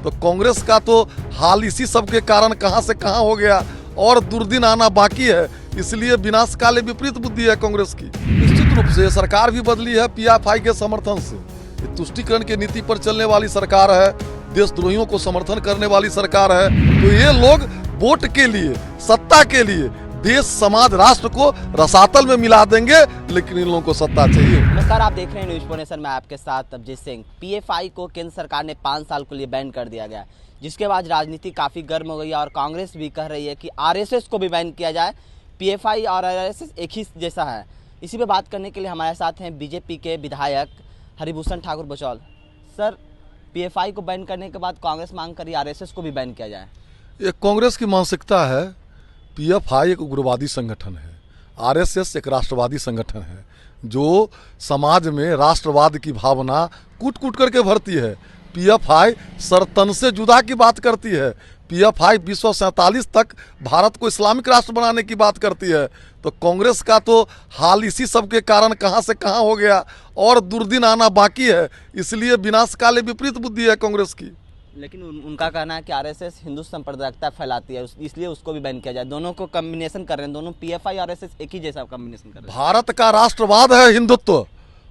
तो कांग्रेस का तो हाल इसी सब के कारण कहां से कहां हो गया और दुर्दिन आना बाकी है। इसलिए विनाशकाले विपरीत बुद्धि है कांग्रेस की। निश्चित रूप से सरकार भी बदली है पीएफआई के समर्थन से। ये तुष्टीकरण की नीति पर चलने वाली सरकार है, देशद्रोहियों को समर्थन करने वाली सरकार है। तो ये लोग वोट के लिए, सत्ता के लिए देश, समाज, राष्ट्र को रसातल में मिला देंगे, लेकिन इन लोगों को सत्ता चाहिए। नमस्कार, आप देख रहे हैं न्यूज पोनेशन में आपके साथ अभिजीत सिंह। पीएफआई को केंद्र सरकार ने 5 साल के लिए बैन कर दिया गया, जिसके बाद राजनीति काफ़ी गर्म हो गई है और कांग्रेस भी कह रही है कि आरएसएस को भी बैन किया जाए। पीएफआई और आरएसएस एक ही जैसा है। इसी पे बात करने के लिए हमारे साथ हैं बीजेपी के विधायक हरिभूषण ठाकुर बचौल। सर, पीएफआई को बैन करने के बाद कांग्रेस मांग करी आरएसएस को भी बैन किया जाए। ये कांग्रेस की मानसिकता है। पीएफआई एक उग्रवादी संगठन है, आरएसएस एक राष्ट्रवादी संगठन है जो समाज में राष्ट्रवाद की भावना कूट कूट करके भरती है। पीएफआई सरतन से जुदा की बात करती है। पीएफआई 1947 तक भारत को इस्लामिक राष्ट्र बनाने की बात करती है। तो कांग्रेस का तो हाल इसी सब के कारण कहां से कहां हो गया और दुर्दिन आना बाकी है। इसलिए विनाशकाले विपरीत बुद्धि है कांग्रेस की। लेकिन उनका कहना है कि आरएसएस हिंदू सांप्रदायिकता फैलाती है, इसलिए उसको भी बैन किया जाए। दोनों को कॉम्बिनेशन कर रहे हैं, दोनों पीएफआई और आरएसएस एक ही जैसा कॉम्बिनेशन कर रहे हैं। भारत का राष्ट्रवाद है हिंदुत्व,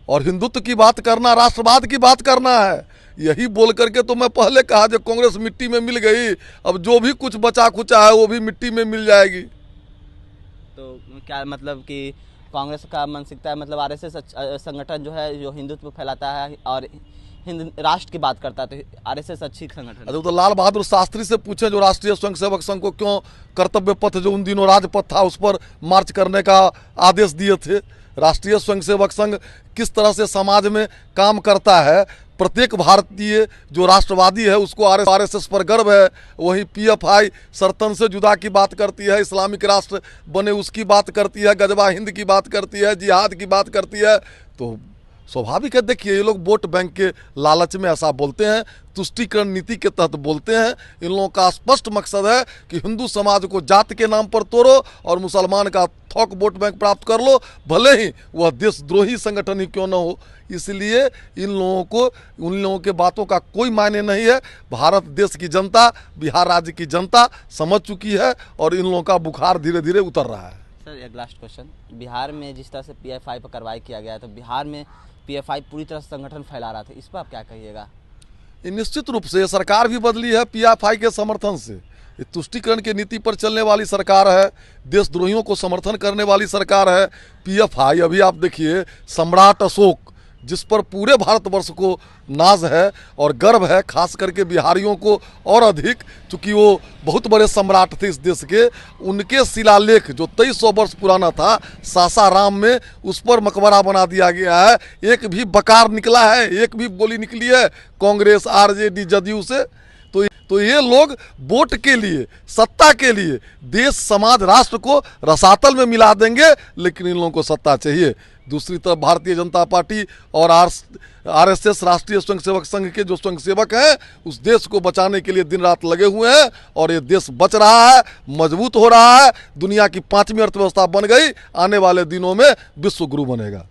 और हिंदुत्व की बात करना राष्ट्रवाद की बात करना है। यही बोल करके तो मैं पहले कहा जब कांग्रेस मिट्टी में मिल गई, अब जो भी कुछ बचा खुचा है वो भी मिट्टी में मिल जाएगी। तो क्या मतलब कि कांग्रेस का मानसिकता है, मतलब आरएसएस संगठन जो है जो हिंदुत्व फैलाता है और हिंद राष्ट्र की बात करता है, तो आरएसएस अच्छी संगठन है। तो लाल बहादुर शास्त्री से पूछें जो राष्ट्रीय स्वयंसेवक संघ को क्यों कर्तव्य पथ जो उन दिनों राजपथ था उस पर मार्च करने का आदेश दिए थे। राष्ट्रीय स्वयंसेवक संघ किस तरह से समाज में काम करता है। प्रत्येक भारतीय जो राष्ट्रवादी है उसको आरएसएस पर गर्व है। वहीं पीएफआई सरतन से जुदा की बात करती है, इस्लामिक राष्ट्र बने उसकी बात करती है, गजवा हिंद की बात करती है, जिहाद की बात करती है। तो स्वाभाविक है, देखिए ये लोग वोट बैंक के लालच में ऐसा बोलते हैं, तुष्टीकरण नीति के तहत बोलते हैं। इन लोगों का स्पष्ट मकसद है कि हिंदू समाज को जात के नाम पर तोड़ो और मुसलमान का थोक वोट बैंक प्राप्त कर लो, भले ही वह देशद्रोही संगठन ही क्यों न हो। इसलिए इन लोगों को, उन लोगों के बातों का कोई मायने नहीं है। भारत देश की जनता, बिहार राज्य की जनता समझ चुकी है और इन लोगों का बुखार धीरे धीरे उतर रहा है। सर, एक लास्ट क्वेश्चन, बिहार में जिस तरह से पीएफआई पर कार्रवाई किया गया है, तो बिहार में पीएफआई पूरी तरह से संगठन फैला रहा था, इस पर आप क्या कहिएगा? निश्चित रूप से सरकार भी बदली है पीएफआई के समर्थन से। ये तुष्टीकरण की नीति पर चलने वाली सरकार है, देशद्रोहियों को समर्थन करने वाली सरकार है पीएफआई। अभी आप देखिए सम्राट अशोक, जिस पर पूरे भारतवर्ष को नाज है और गर्व है, खास करके बिहारियों को और अधिक, चूँकि वो बहुत बड़े सम्राट थे इस देश के। उनके शिलालेख जो 2300 वर्ष पुराना था सासाराम में, उस पर मकबरा बना दिया गया है। एक भी बकार निकला है, एक भी गोली निकली है कांग्रेस, आरजेडी, जदयू से? तो ये लोग वोट के लिए, सत्ता के लिए देश, समाज, राष्ट्र को रसातल में मिला देंगे, लेकिन इन लोगों को सत्ता चाहिए। दूसरी तरफ भारतीय जनता पार्टी और आरएसएस, राष्ट्रीय स्वयंसेवक संघ के जो स्वयंसेवक हैं, उस देश को बचाने के लिए दिन रात लगे हुए हैं और ये देश बच रहा है, मजबूत हो रहा है, दुनिया की 5वीं अर्थव्यवस्था बन गई, आने वाले दिनों में विश्व गुरु बनेगा।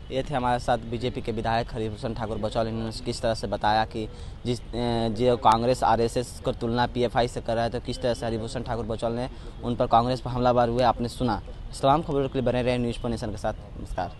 ये थे हमारे साथ बीजेपी के विधायक हरिभूषण ठाकुर बचौल। इन्होंने किस तरह से बताया कि जो कांग्रेस आरएसएस को तुलना पीएफआई से कर रहा है, तो किस तरह से हरिभूषण ठाकुर बचौल ने उन पर कांग्रेस पर हमलावर हुए, आपने सुना। इस तमाम खबरों के लिए बने रहे न्यूज पोनेशन के साथ। नमस्कार।